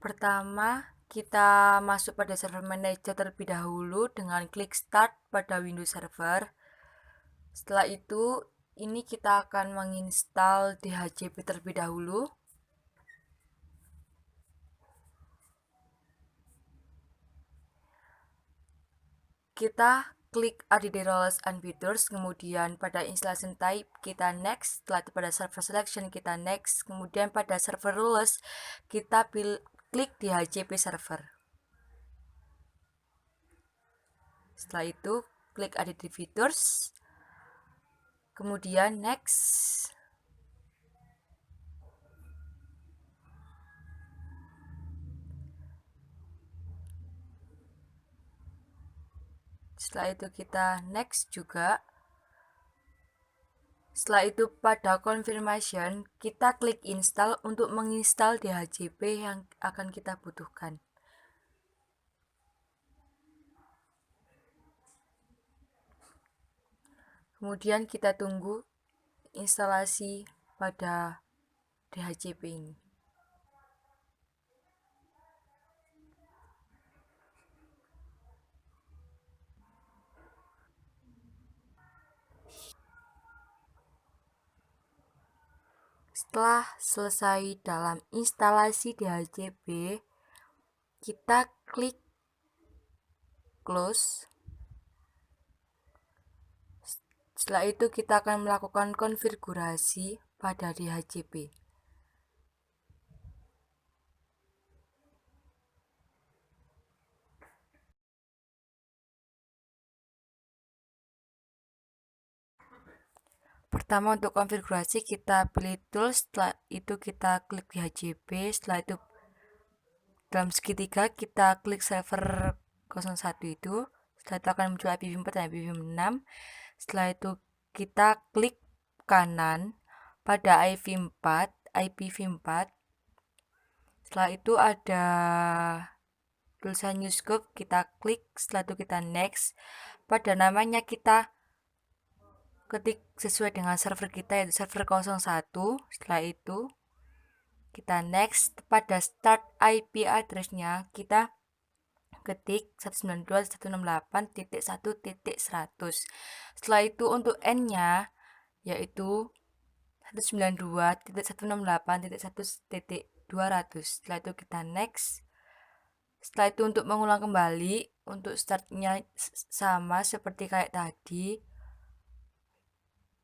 Pertama, kita masuk pada server manager terlebih dahulu dengan klik start pada Windows Server. Setelah itu, ini kita akan menginstal DHCP terlebih dahulu. Kita klik add roles and features, kemudian pada installation type kita next, setelah itu pada server selection kita next, kemudian pada server rules kita klik DHCP server. Setelah itu klik add features, kemudian next. Setelah itu kita next juga. Setelah itu pada confirmation kita klik install untuk menginstal DHCP yang akan kita butuhkan. Kemudian kita tunggu instalasi pada DHCP ini. Setelah selesai dalam instalasi DHCP, kita klik close. Setelah itu kita akan melakukan konfigurasi pada DHCP. Pertama untuk konfigurasi kita pilih tools, setelah itu kita klik DHCP, setelah itu dalam segitiga kita klik server 01 itu, setelah itu akan muncul IPv4 dan IPv6. Setelah itu kita klik kanan pada IPv4. Setelah itu ada tulisan new scope, kita klik, setelah itu kita next. Pada namanya kita ketik sesuai dengan server kita, yaitu server 01. Setelah itu kita next. Pada start IP address-nya kita ketik 192.168.1.100. Setelah itu untuk N-nya yaitu 192.168.1.200. Setelah itu kita next. Setelah itu untuk mengulang kembali, untuk startnya sama seperti kayak tadi,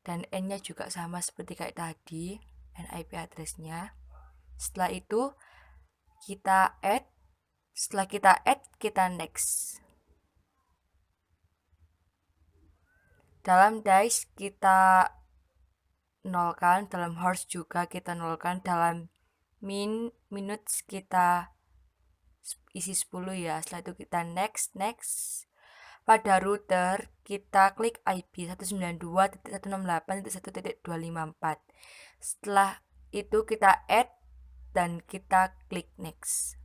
dan N-nya juga sama seperti kayak tadi, dan IP address-nya. Setelah itu kita add. Setelah kita add, kita next. Dalam dice kita nolkan, dalam horse juga kita nolkan, dalam minutes kita isi 10 ya. Setelah itu kita next. Pada router kita klik IP 192.168.1.254. Setelah itu kita add dan kita klik next.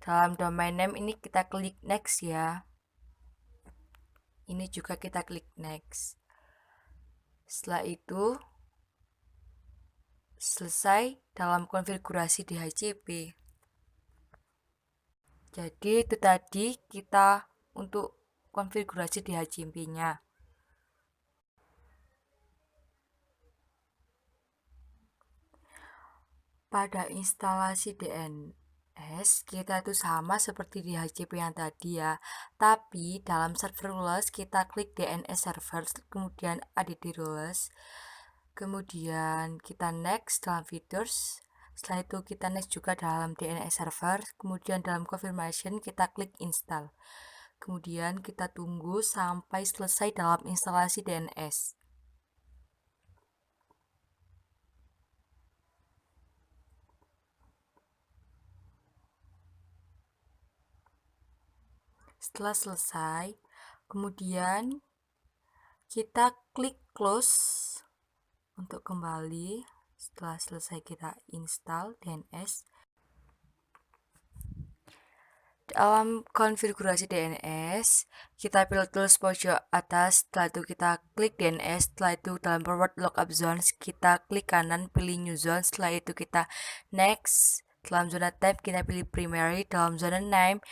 Dalam domain name ini kita klik next ya. Ini juga kita klik next. Setelah itu selesai dalam konfigurasi DHCP. Jadi itu tadi kita untuk konfigurasi DHCP-nya. Pada instalasi DNS kita itu sama seperti DHCP yang tadi ya, tapi dalam server rules kita klik DNS server, kemudian add rules, kemudian kita next dalam features. Setelah itu kita next juga dalam DNS server, kemudian dalam confirmation kita klik install. Kemudian kita tunggu sampai selesai dalam instalasi DNS. Setelah selesai, kemudian kita klik close untuk kembali. Setelah selesai kita install DNS. Dalam konfigurasi DNS, kita pilih tools pojok atas, setelah itu kita klik DNS, setelah itu dalam forward lookup zones, kita klik kanan pilih new zone, setelah itu kita next, Dalam zona type kita pilih primary. Dalam zona name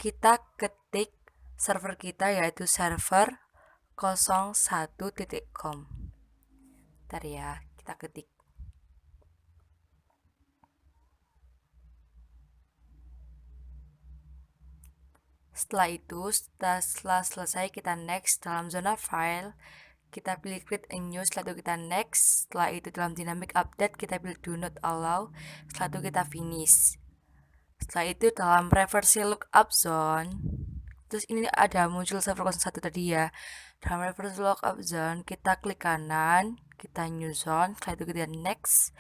kita ketik server kita yaitu server 01.com. Bentar ya, kita ketik. Setelah itu, setelah selesai kita next. Dalam zona file kita pilih create a new, setelah itu kita next. Setelah itu dalam dynamic update kita pilih do not allow, setelah itu kita finish. Setelah itu dalam reverse lookup zone, terus ini ada muncul server 01 tadi ya. Dalam reverse lookup zone kita klik kanan, kita new zone, setelah itu kita next.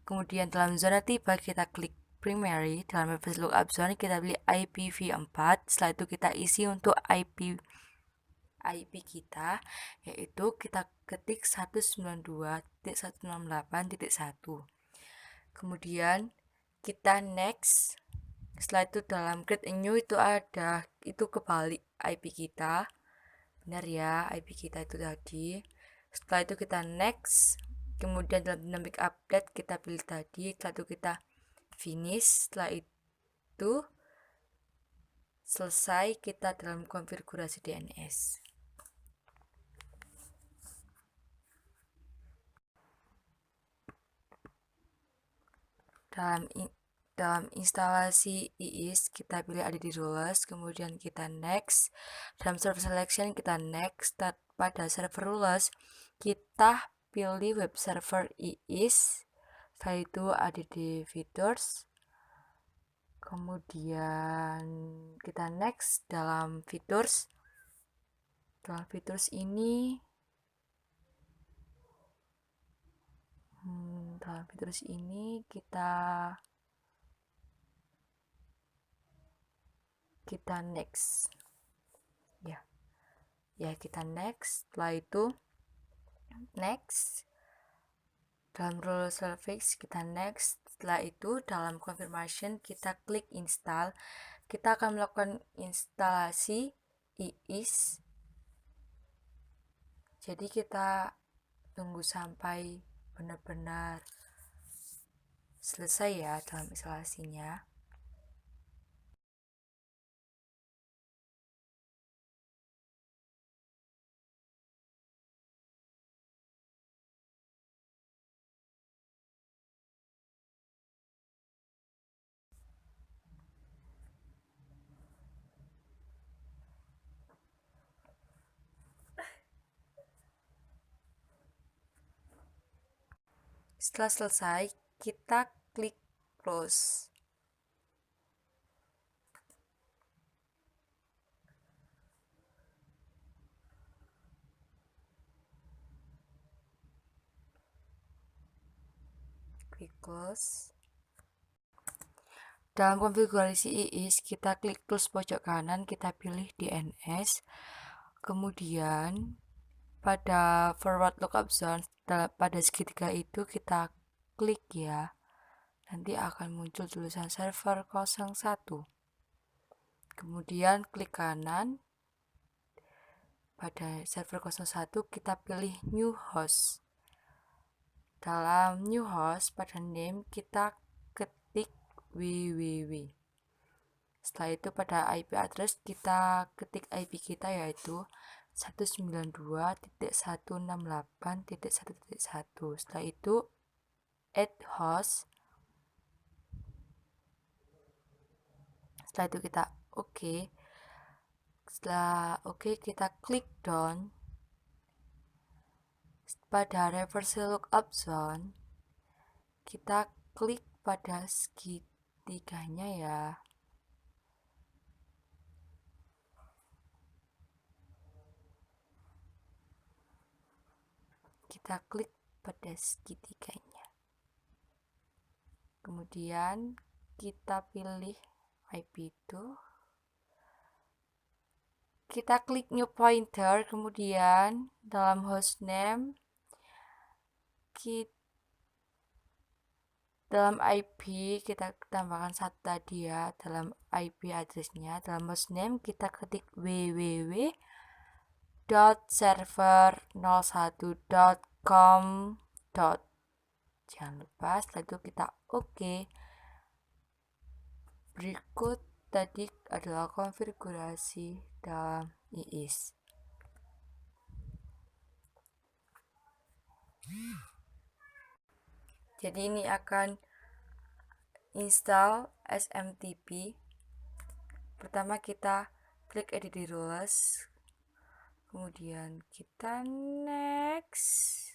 Kemudian dalam zona tiba kita klik primary. Dalam reverse lookup zone kita pilih IPv4, setelah itu kita isi untuk IP kita, yaitu kita ketik 192.168.1. Kemudian kita next. Setelah itu dalam create a new itu ada, itu kebalik IP kita, benar ya, IP kita itu tadi. Setelah itu kita next. Kemudian dalam dynamic update kita pilih tadi, setelah itu kita finish. Setelah itu selesai kita dalam konfigurasi DNS. Dalam instalasi IIS kita pilih ada di rules, kemudian kita next. Dalam server selection kita next. Pada server rules kita pilih web server IIS, setelah itu ada di features, kemudian kita next. Dalam features ini kita next ya kita next. Setelah itu next. Dalam rule service kita next. Setelah itu dalam confirmation kita klik install. Kita akan melakukan instalasi IIS, jadi kita tunggu sampai benar-benar selesai ya dalam instalasinya. Setelah selesai kita klik close. Klik close. Dalam konfigurasi IIS kita klik tools pojok kanan, kita pilih DNS. Kemudian pada forward lookup zone pada segitiga itu kita klik ya. Nanti akan muncul tulisan server 01. Kemudian klik kanan. Pada server 01 kita pilih new host. Dalam new host pada name kita ketik www. Setelah itu pada IP address kita ketik IP kita yaitu 192.168.1.1. Setelah itu add host. Setelah itu kita oke. Setelah oke kita klik done. Pada reverse lookup zone kita klik pada segitiganya ya. Kita klik pada segitiganya. Kemudian kita pilih IP itu. Kita klik new pointer, kemudian dalam hostname dalam IP kita tambahkan satu tadi ya, dalam IP addressnya. Dalam hostname kita ketik www.server01.com. Jangan lupa. Setelah itu kita oke. Berikut tadi adalah konfigurasi dalam IIS. Jadi ini akan install SMTP. Pertama kita klik edit di rules, kemudian kita next.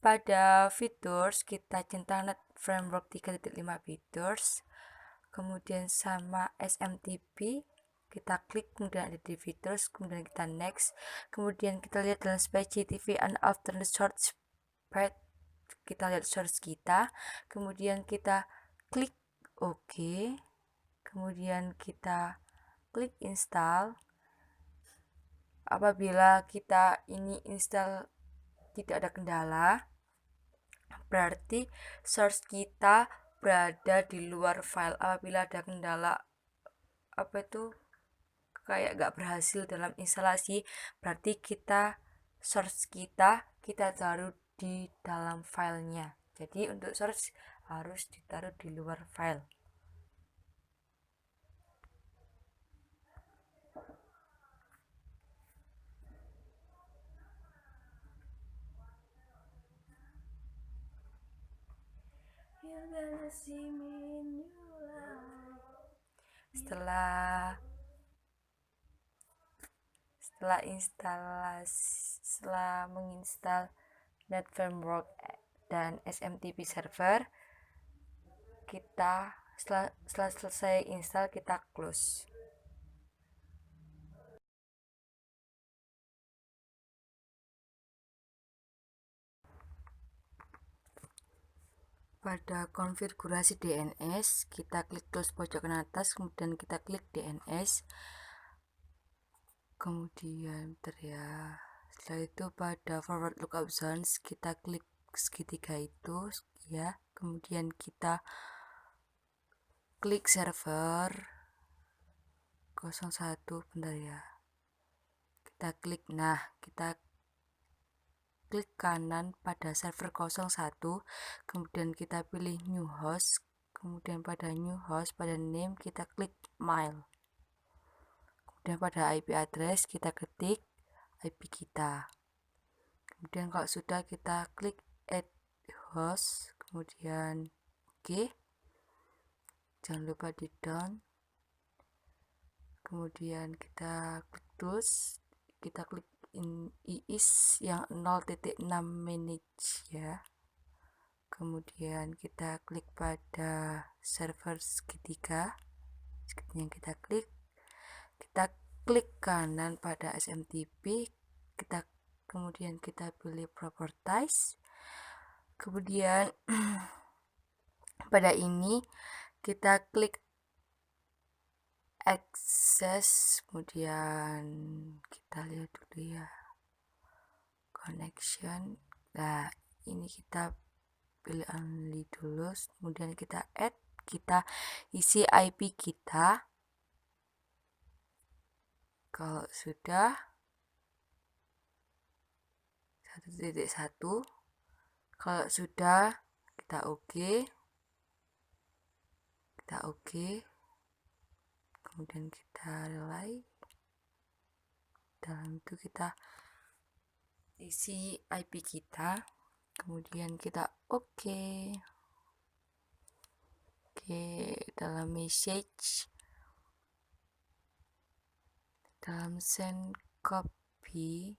Pada features kita centang net framework 3.5 features, kemudian sama SMTP kita klik, kemudian ada di features, kemudian kita next, kemudian kita lihat dalam space TV and alternate source path, kita lihat source kita, kemudian kita klik OK, kemudian kita klik install. Apabila kita ini install tidak ada kendala, berarti source kita berada di luar file. Apabila ada kendala kayak gak berhasil dalam instalasi, berarti source kita taruh di dalam filenya. Jadi untuk source harus ditaruh di luar file. Setelah menginstal Net Framework dan SMTP server, kita setelah selesai install kita close. Pada konfigurasi DNS, kita klik tools pojok kanan atas, kemudian kita klik DNS, kemudian setelah itu pada forward lookup zones kita klik segitiga itu ya, kemudian kita klik server 01, kita klik, kita klik kanan pada server 01, kemudian kita pilih new host, kemudian pada new host pada name kita klik mail, kemudian pada IP address kita ketik IP kita, kemudian kalau sudah kita klik add host, kemudian OK, jangan lupa di down, kemudian kita klik tools, kita klik IIS yang 0.6 manage ya, kemudian kita klik pada server segitiga yang kita klik kanan pada SMTP, kemudian kita pilih properties, kemudian pada ini kita klik access, kemudian kita lihat dulu ya connection. Nah ini kita pilih only dulu, kemudian kita add, kita isi IP kita. Kalau sudah 1.1, kalau sudah kita OK, kemudian kita relay, dalam itu kita isi IP kita, kemudian kita OK, dalam message, dalam send copy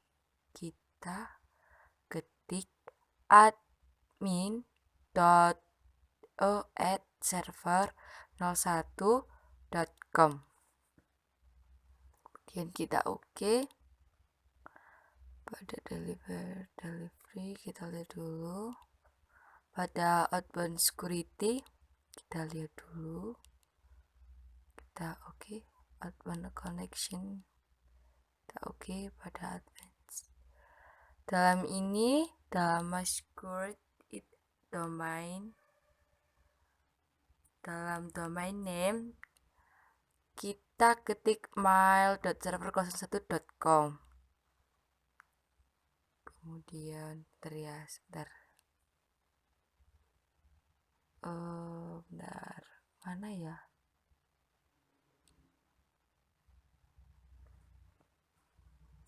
kita ketik admin.o@server01.com, kemudian kita OK. Pada delivery kita lihat dulu, pada outbound security kita lihat dulu, kita OK, outbound connection kita OK. Pada advanced, dalam MySecurity domain, dalam domain name kita ketik mail.server01.com, kemudian bentar. mana ya?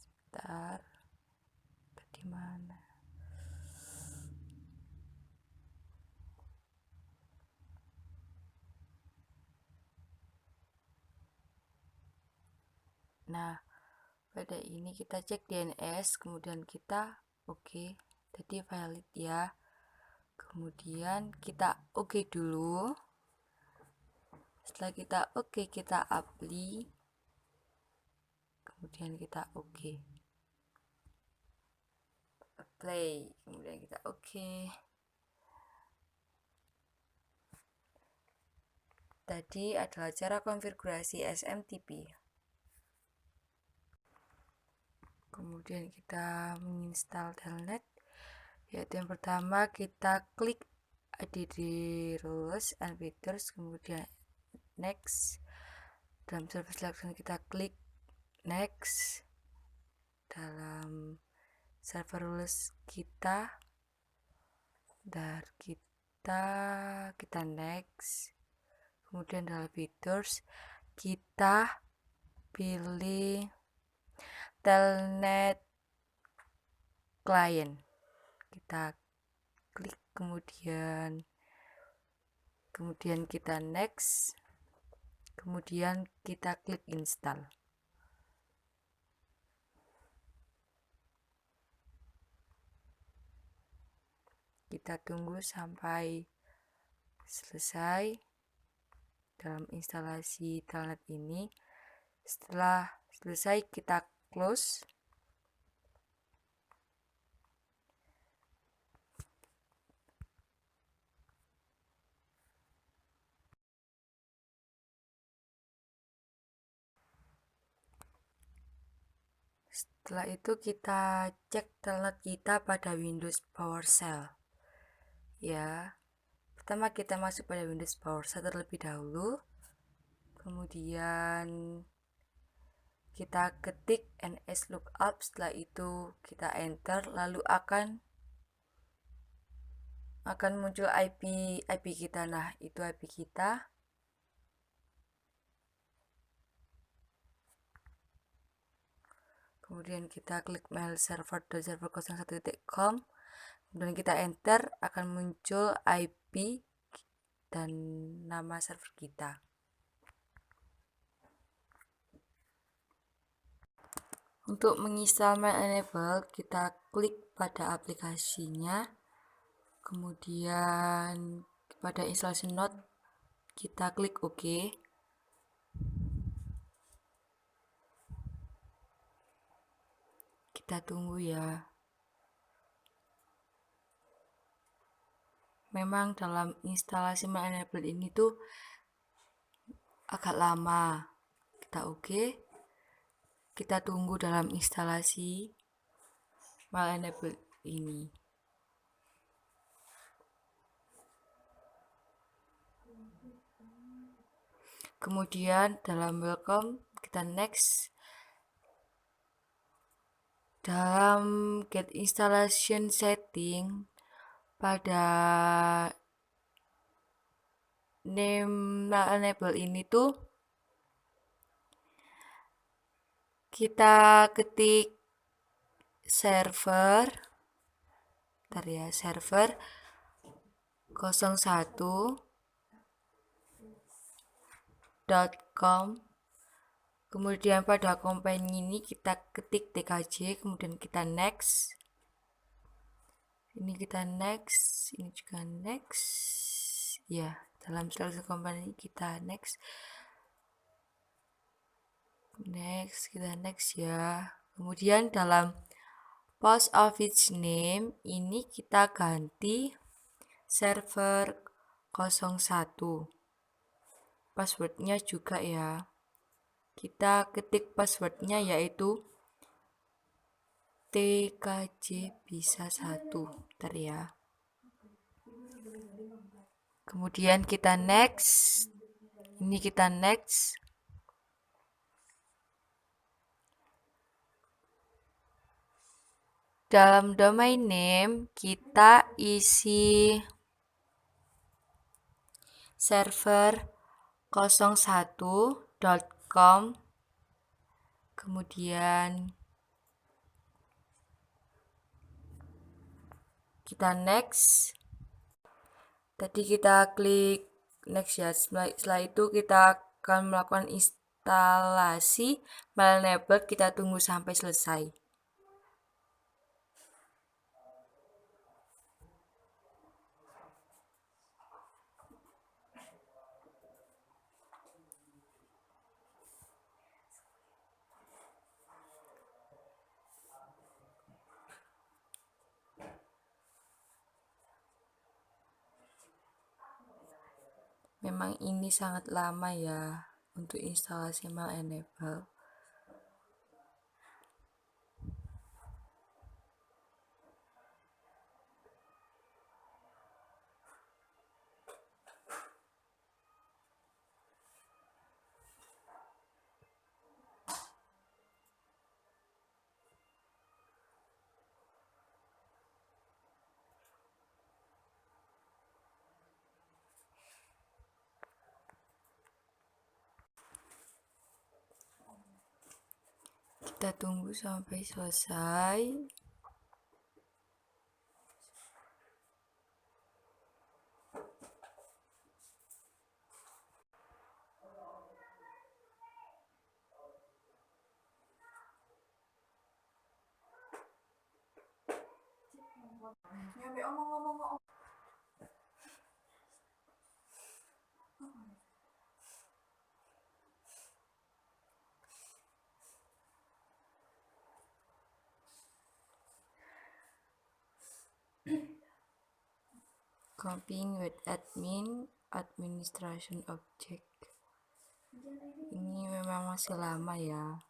Sebentar, di mana? Nah, pada ini kita cek DNS, kemudian kita oke, jadi valid ya. Kemudian kita oke dulu. Setelah kita oke, kita apply. Kemudian kita oke. Play. Kemudian kita oke. Tadi adalah cara konfigurasi SMTP. Kemudian kita menginstal telnet. Yaitu yang pertama kita klik add rules and features, kemudian next. Dalam service selection kita klik next. Dalam server rules kita next. Kemudian dalam features kita pilih telnet client, kita klik, kemudian kita next, kemudian kita klik install. Kita tunggu sampai selesai dalam instalasi telnet ini. Setelah selesai kita close. Setelah itu kita cek telnet kita pada Windows PowerShell. Ya, pertama kita masuk pada Windows PowerShell terlebih dahulu. Kemudian kita ketik nslookup, setelah itu kita enter, lalu akan muncul IP kita. Nah, itu IP kita. Kemudian kita klik mail server.server01.com, kemudian kita enter, akan muncul IP dan nama server kita. Untuk menginstal mail enable, kita klik pada aplikasinya, kemudian pada installation note kita klik OK. Kita tunggu ya. Memang dalam instalasi mail enable ini tuh agak lama. Kita oke. Kita tunggu dalam instalasi mail enable ini. Kemudian dalam welcome kita next. Dalam get installation setting pada name mail enable ini tuh kita ketik server, server 01.com. Kemudian pada company ini kita ketik tkj, kemudian kita next. Ini kita next, ini juga next. Ya, dalam seleksi company kita next. Next, kita next ya. Kemudian dalam post office name ini kita ganti server 01. Passwordnya juga ya. Kita ketik passwordnya yaitu tkj bisa 1. Bentar ya. Kemudian kita next. Ini kita next. Dalam domain name kita isi server 01.com, kemudian kita next. Tadi kita klik next ya. Setelah itu kita akan melakukan instalasi MailEnable. Kita tunggu sampai selesai. Memang ini sangat lama ya untuk instalasi MailEnable. Kita tunggu sampai selesai. Copying with administration object. Ini memang masih lama ya.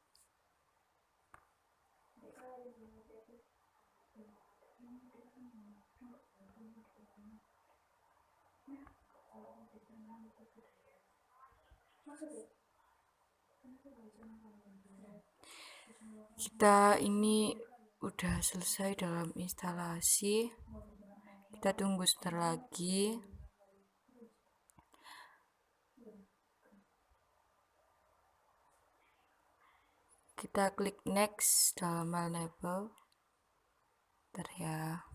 Kita ini udah selesai dalam instalasi. Kita tunggu sebentar lagi. Kita klik next dalam MailEnable. Bentar ya.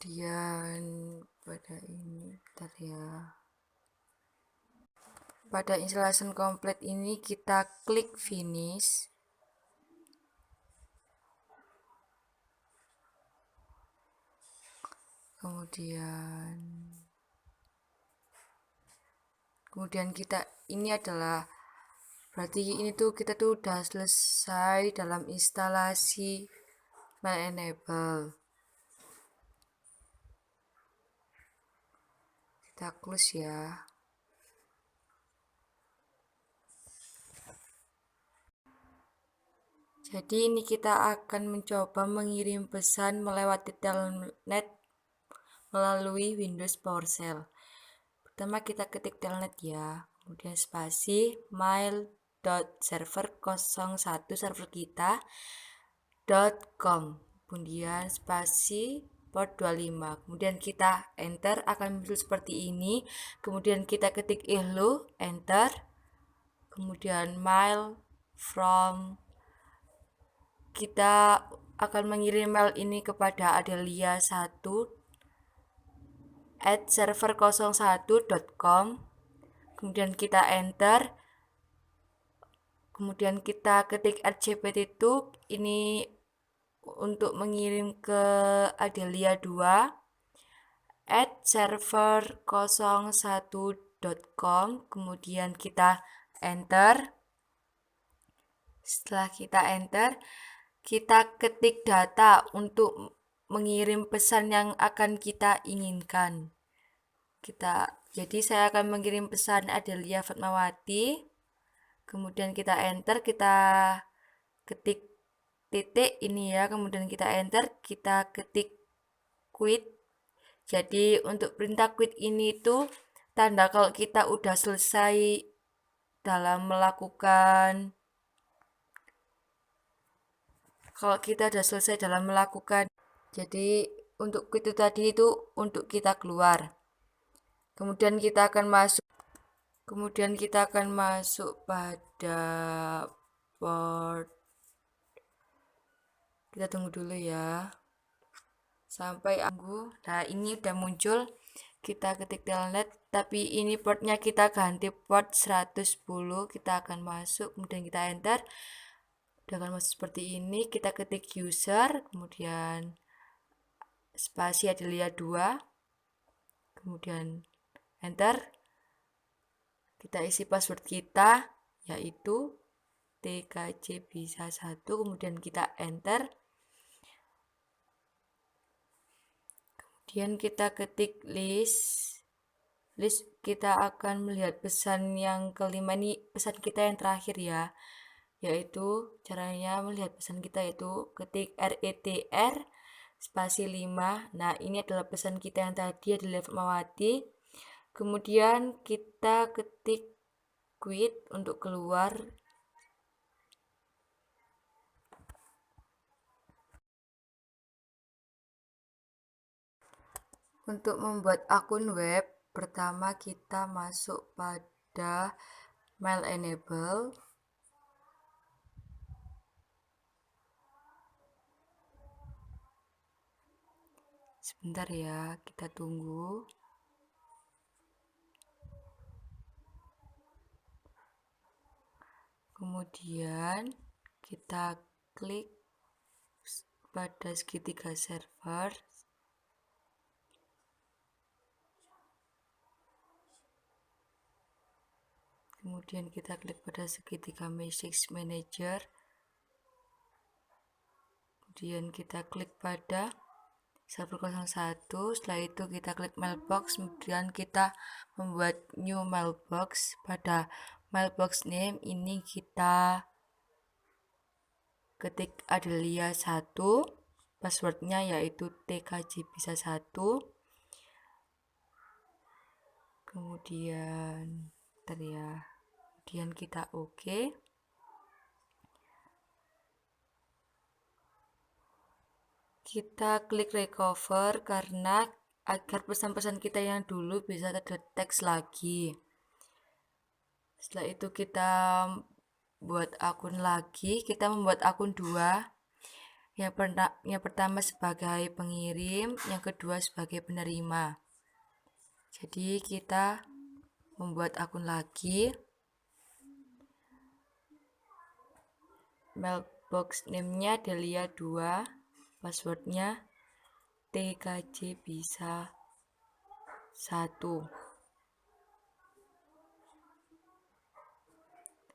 Kemudian pada ini, bentar ya. Pada installation complete ini kita klik finish. Kemudian kita ini adalah berarti ini tuh kita tuh udah selesai dalam instalasi MailEnable. Kita close ya. Jadi ini kita akan mencoba mengirim pesan melewati telnet melalui Windows PowerShell. Pertama kita ketik telnet ya, kemudian spasi mail.server01 server kita .com, kemudian spasi port 25. Kemudian kita enter, akan muncul seperti ini. Kemudian kita ketik hello, enter. Kemudian mail from, kita akan mengirim mail ini kepada adelia1@server01.com. kemudian kita enter, kemudian kita ketik RCPT itu ini untuk mengirim ke adelia2@server01.com. kemudian kita enter. Setelah kita enter, kita ketik data untuk mengirim pesan yang akan kita inginkan. Jadi saya akan mengirim pesan Adelia Fatmawati. Kemudian kita enter, kita ketik titik ini ya, kemudian kita enter, kita ketik quit. Jadi untuk perintah quit ini tuh tanda kalau kita udah selesai dalam melakukan jadi untuk quit itu tadi itu untuk kita keluar. Kemudian kita akan masuk pada port. Kita tunggu dulu ya. Sampai nah ini udah muncul. Kita ketik telnet, tapi ini portnya kita ganti port 110. Kita akan masuk, kemudian kita enter. Udah akan masuk seperti ini. Kita ketik user, kemudian spasi Adelia 2, kemudian enter. Kita isi password kita, yaitu tkj bisa 1, kemudian kita enter. Kemudian kita ketik list, kita akan melihat pesan yang kelima, ini pesan kita yang terakhir ya, yaitu caranya melihat pesan kita yaitu ketik RETR spasi 5. Nah ini adalah pesan kita yang tadi Adelia Fatmawati. Kemudian kita ketik quit untuk keluar. Untuk membuat akun web, pertama kita masuk pada mail enable. Sebentar ya, kita tunggu. Kemudian kita klik pada segitiga server. Kemudian kita klik pada segitiga message manager. Kemudian kita klik pada server 01. Setelah itu kita klik mailbox. Kemudian kita membuat new mailbox. Pada mailbox name ini kita ketik Adelia 1. Passwordnya yaitu tkj bisa 1. Kemudian kita oke. Kita klik recover karena agar pesan-pesan kita yang dulu bisa terdeteksi lagi. Setelah itu kita buat akun lagi. Kita membuat akun 2. Yang pertama sebagai pengirim, yang kedua sebagai penerima. Jadi kita membuat akun lagi. Mailbox name-nya Adelia 2. Passwordnya tkj bisa 1.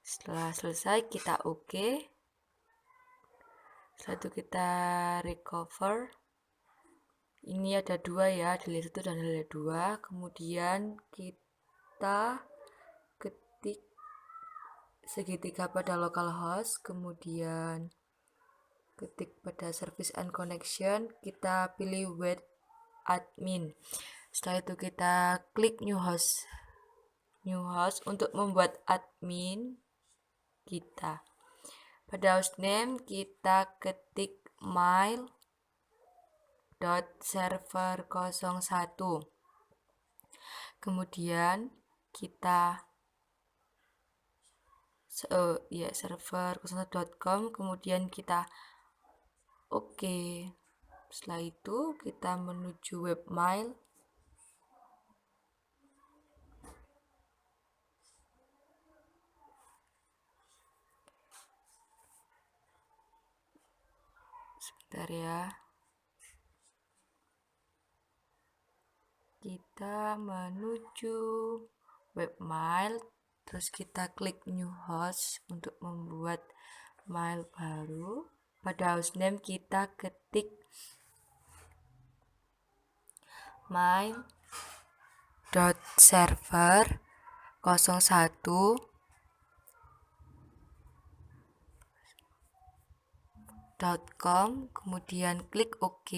Setelah selesai kita oke. Setelah itu kita recover. Ini ada 2 ya, Adelia 1 dan Adelia 2. Kemudian kita ketik segitiga pada localhost, kemudian ketik pada service and connection, kita pilih web admin. Setelah itu kita klik new host untuk membuat admin kita. Pada hostname kita ketik mail, .server01. Kemudian kita server01.com, kemudian kita oke. Setelah itu kita menuju webmail. Sebentar ya. Kita menuju webmail, terus kita klik new host untuk membuat mail baru. Pada hostname kita ketik mail.server01.com, kemudian klik OK.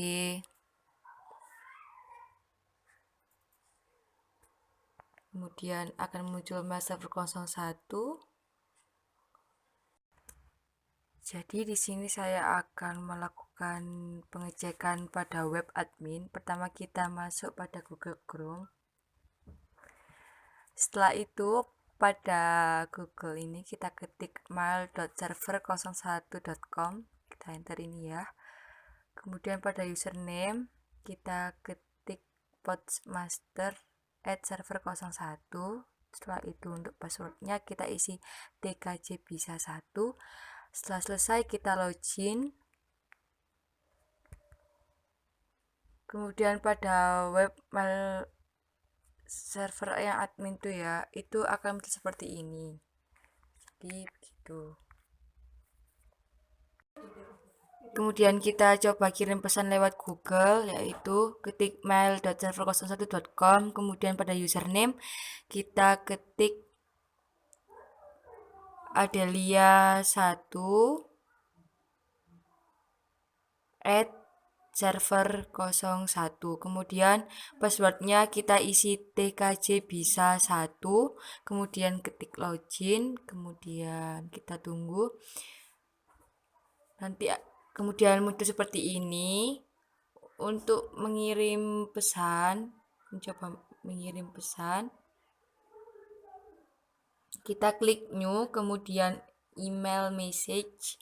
Kemudian akan muncul mail server 01. Jadi di sini saya akan melakukan pengecekan pada web admin. Pertama kita masuk pada Google Chrome. Setelah itu pada Google ini kita ketik mail.server01.com. Kita enter ini ya. Kemudian pada username kita ketik podmaster@server01. Setelah itu untuk passwordnya kita isi tkj bisa 1. Setelah selesai kita login. Kemudian pada webmail server yang admin itu ya, itu akan seperti ini. Jadi begitu. Kemudian kita coba kirim pesan lewat Google, yaitu ketik mail.server01.com. Kemudian pada username kita ketik adelia1@server01. Kemudian passwordnya kita isi tkj bisa 1. Kemudian ketik login. Kemudian kita tunggu. Nanti kemudian muncul seperti ini. Untuk mengirim pesan, mencoba mengirim pesan, kita klik new, kemudian email message.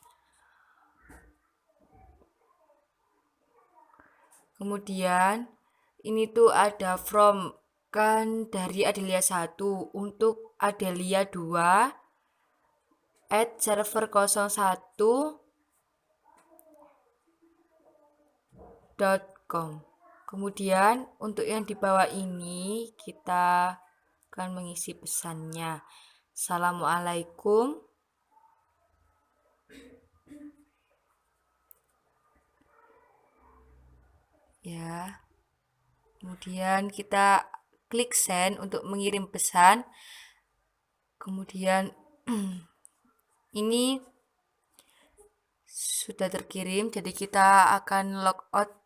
Kemudian ini tuh ada from, kan dari Adelia 1 untuk Adelia 2 @server01.com. Kemudian untuk yang di bawah ini kita akan mengisi pesannya. Assalamualaikum. Ya. Kemudian kita klik send untuk mengirim pesan. Kemudian ini sudah terkirim, jadi kita akan logout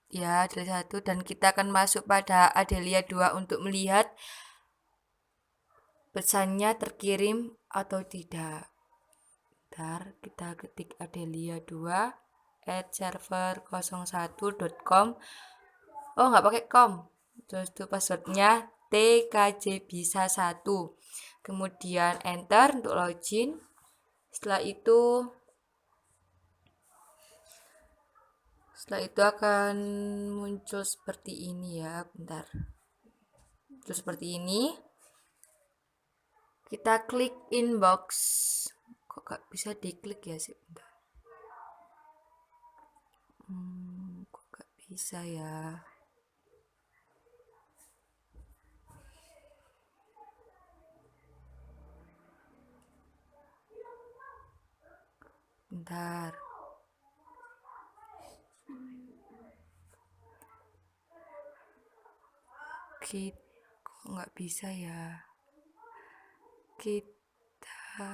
ya dari 1 dan kita akan masuk pada Adelia 2 untuk melihat pesannya terkirim atau tidak. Bentar, kita ketik Adelia 2@server01.com. Oh, nggak pakai com. Terus itu passwordnya tkj bisa 1. Kemudian enter untuk login. Setelah itu akan muncul seperti ini ya. Bentar. Muncul seperti ini. Kita klik inbox. Kok gak bisa diklik ya sih? Bentar. Kok gak bisa ya? Bentar. Kok nggak bisa ya? Kita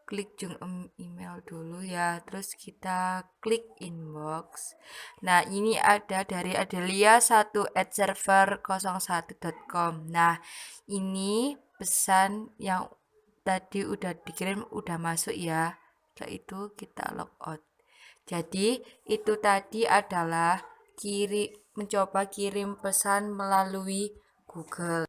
klik junk email dulu ya, terus kita klik inbox. Nah, ini ada dari adelia1@server01.com. Nah, ini pesan yang tadi udah dikirim udah masuk ya. Setelah itu kita logout. Jadi itu tadi adalah mencoba kirim pesan melalui Google.